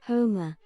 Homer.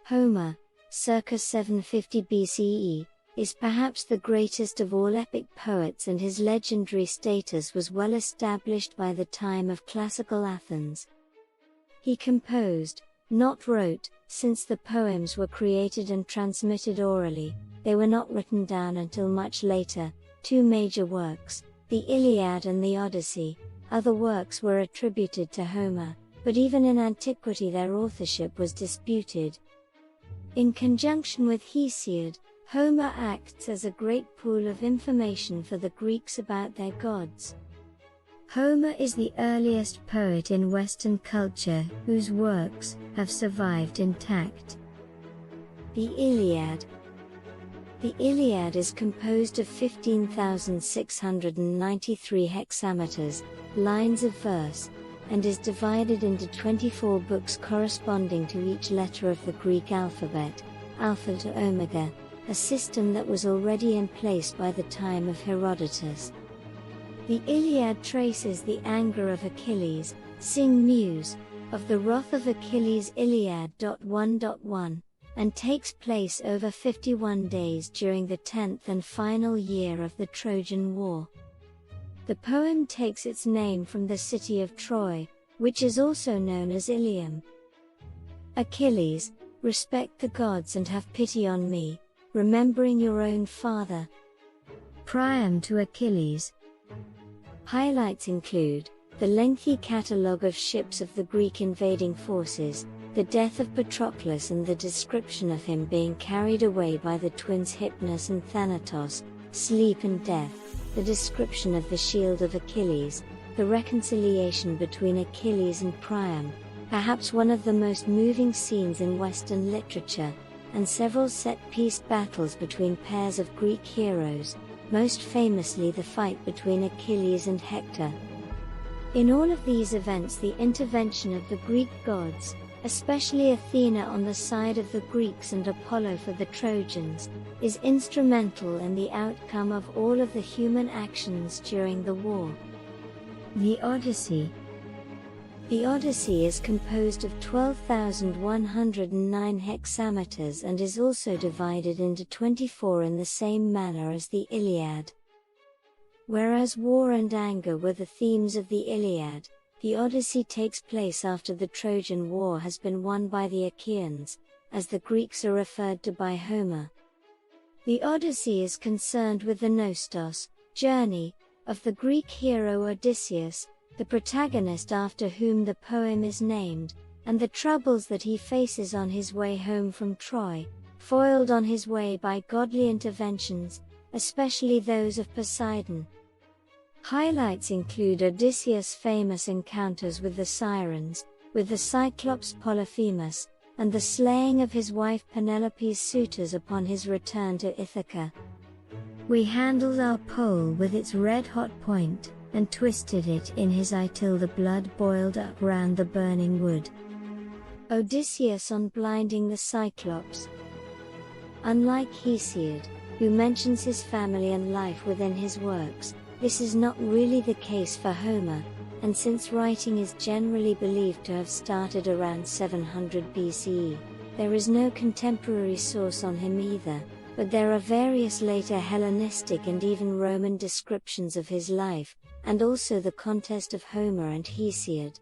Homer, circa 750 BCE, is perhaps the greatest of all epic poets, and his legendary status was well established by the time of Classical Athens. He composed, not wrote, since the poems were created and transmitted orally, they were not written down until much later, two major works, the Iliad and the Odyssey. Other works were attributed to Homer, but even in antiquity their authorship was disputed. In conjunction with Hesiod, Homer acts as a great pool of information for the Greeks about their gods. Homer is the earliest poet in Western culture whose works have survived intact. The Iliad. The Iliad is composed of 15,693 hexameters, lines of verse, and is divided into 24 books corresponding to each letter of the Greek alphabet, alpha to omega, a system that was already in place by the time of Herodotus. The Iliad traces the anger of Achilles, sing Muse, of the wrath of Achilles. Iliad 1:1, and takes place over 51 days during the 10th and final year of the Trojan War. The poem takes its name from the city of Troy, which is also known as Ilium. Achilles, respect the gods and have pity on me, remembering your own father. Priam to Achilles. Highlights include the lengthy catalogue of ships of the Greek invading forces, the death of Patroclus and the description of him being carried away by the twins Hypnos and Thanatos, sleep and death, the description of the shield of Achilles, the reconciliation between Achilles and Priam, perhaps one of the most moving scenes in Western literature, and several set-piece battles between pairs of Greek heroes, most famously the fight between Achilles and Hektor. In all of these events, the intervention of the Greek gods, especially Athena on the side of the Greeks and Apollo for the Trojans, is instrumental in the outcome of all of the human actions during the war. The Odyssey. The Odyssey is composed of 12,109 hexameters and is also divided into 24 in the same manner as the Iliad. Whereas war and anger were the themes of the Iliad, the Odyssey takes place after the Trojan War has been won by the Achaeans, as the Greeks are referred to by Homer. The Odyssey is concerned with the nostos, journey, of the Greek hero Odysseus, the protagonist after whom the poem is named, and the troubles that he faces on his way home from Troy, foiled on his way by godly interventions, especially those of Poseidon. Highlights include Odysseus' famous encounters with the Sirens, with the Cyclops Polyphemus, and the slaying of his wife Penelope's suitors upon his return to Ithaca. We handled our pole with its red-hot point, and twisted it in his eye till the blood boiled up round the burning wood. Odysseus on blinding the Cyclops. Unlike Hesiod, who mentions his family and life within his works, this is not really the case for Homer, and since writing is generally believed to have started around 700 BCE, there is no contemporary source on him either, but there are various later Hellenistic and even Roman descriptions of his life, and also the contest of Homer and Hesiod.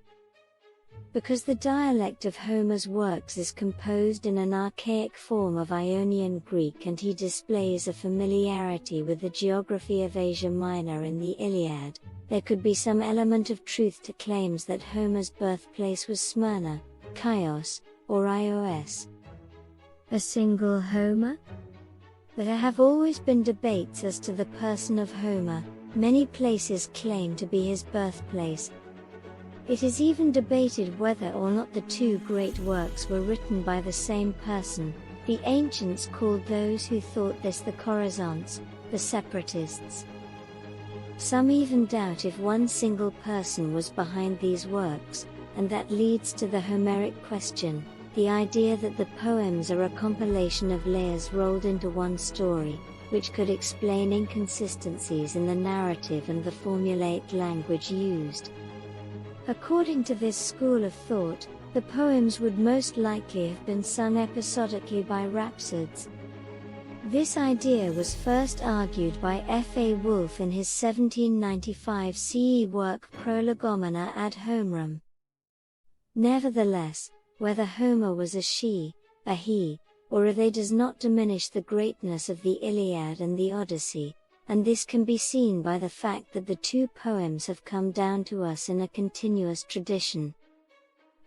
Because the dialect of Homer's works is composed in an archaic form of Ionian Greek and he displays a familiarity with the geography of Asia Minor in the Iliad, there could be some element of truth to claims that Homer's birthplace was Smyrna, Chios, or Ios. A single Homer? There have always been debates as to the person of Homer. Many places claim to be his birthplace. It is even debated whether or not the two great works were written by the same person. The ancients called those who thought this the Chorazants, the separatists. Some even doubt if one single person was behind these works, and that leads to the Homeric Question, the idea that the poems are a compilation of layers rolled into one story, which could explain inconsistencies in the narrative and the formulaic language used. According to this school of thought, The poems would most likely have been sung episodically by rhapsodes. This idea was first argued by F.A. Wolfe in his 1795 CE work Prolegomena ad Homerum. Nevertheless, whether Homer was a she, a he, or a they does not diminish the greatness of the Iliad and the Odyssey, and this can be seen by the fact that the two poems have come down to us in a continuous tradition.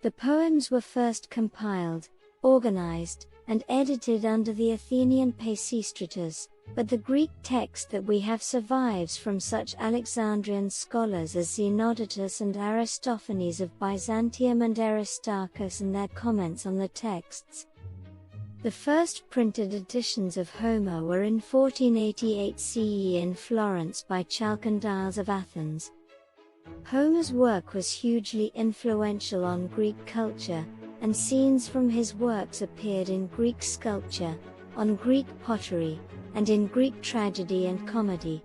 The poems were first compiled, organized, and edited under the Athenian Peisistratus, but the Greek text that we have survives from such Alexandrian scholars as Xenodotus and Aristophanes of Byzantium and Aristarchus and their comments on the texts. The first printed editions of Homer were in 1488 CE in Florence by Chalcondyles of Athens. Homer's work was hugely influential on Greek culture, and scenes from his works appeared in Greek sculpture, on Greek pottery, and in Greek tragedy and comedy.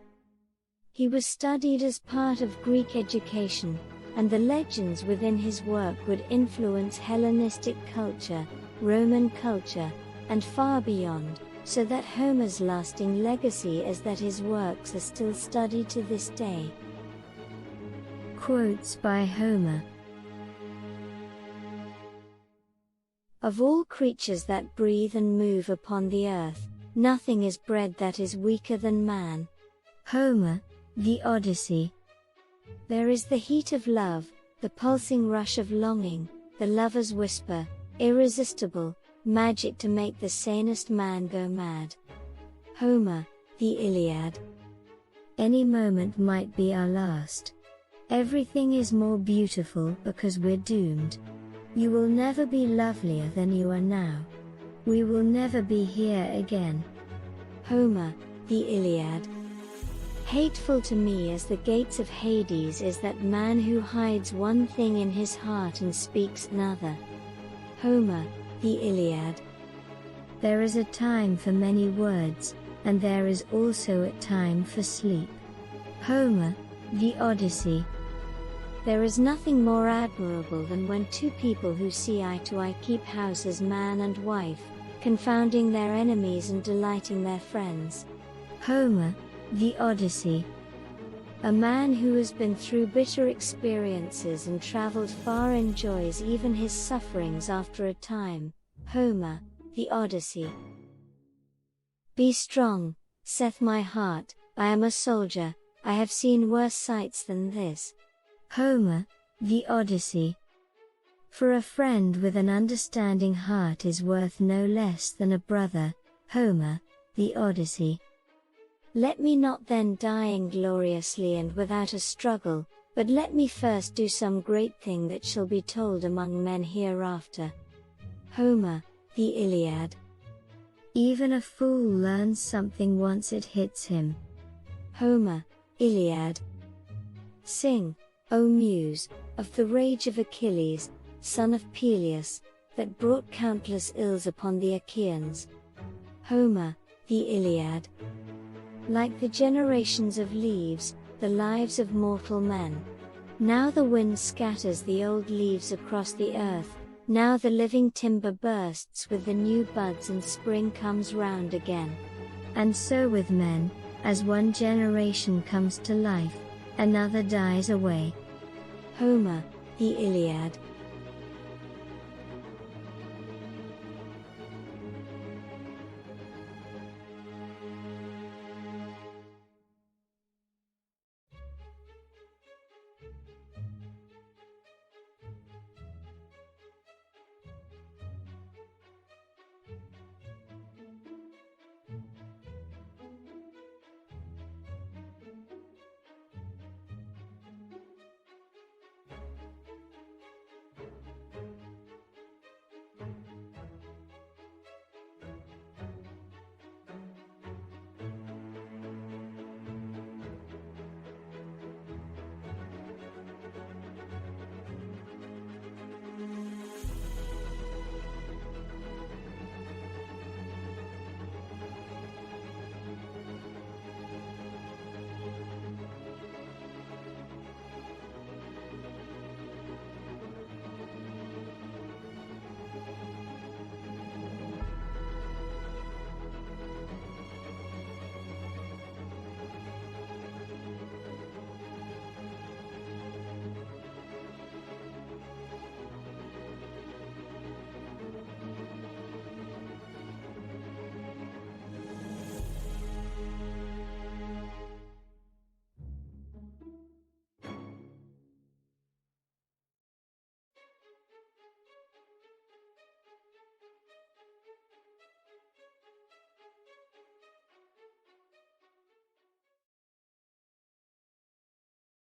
He was studied as part of Greek education, and the legends within his work would influence Hellenistic culture, Roman culture, and far beyond, so that Homer's lasting legacy is that his works are still studied to this day. Quotes by Homer. Of all creatures that breathe and move upon the earth, nothing is bred that is weaker than man. Homer, The Odyssey. There is the heat of love, the pulsing rush of longing, the lover's whisper, irresistible, magic to make the sanest man go mad. Homer, The Iliad. Any moment might be our last. Everything is more beautiful because we're doomed. You will never be lovelier than you are now. We will never be here again. Homer, The Iliad. Hateful to me as the gates of Hades is that man who hides one thing in his heart and speaks another. Homer, The Iliad. There is a time for many words, and there is also a time for sleep. Homer, The Odyssey. There is nothing more admirable than when two people who see eye to eye keep house as man and wife, confounding their enemies and delighting their friends. Homer, The Odyssey. A man who has been through bitter experiences and traveled far enjoys even his sufferings after a time. Homer, The Odyssey. Be strong, saith my heart, I am a soldier, I have seen worse sights than this. Homer, The Odyssey. For a friend with an understanding heart is worth no less than a brother. Homer, The Odyssey. Let me not then die ingloriously and without a struggle, but let me first do some great thing that shall be told among men hereafter. Homer, The Iliad. Even a fool learns something once it hits him. Homer, Iliad. Sing, O Muse, of the rage of Achilles, son of Peleus, that brought countless ills upon the Achaeans. Homer, The Iliad. Like the generations of leaves, the lives of mortal men. Now the wind scatters the old leaves across the earth, now the living timber bursts with the new buds and spring comes round again. And so with men, as one generation comes to life, another dies away. Homer, The Iliad.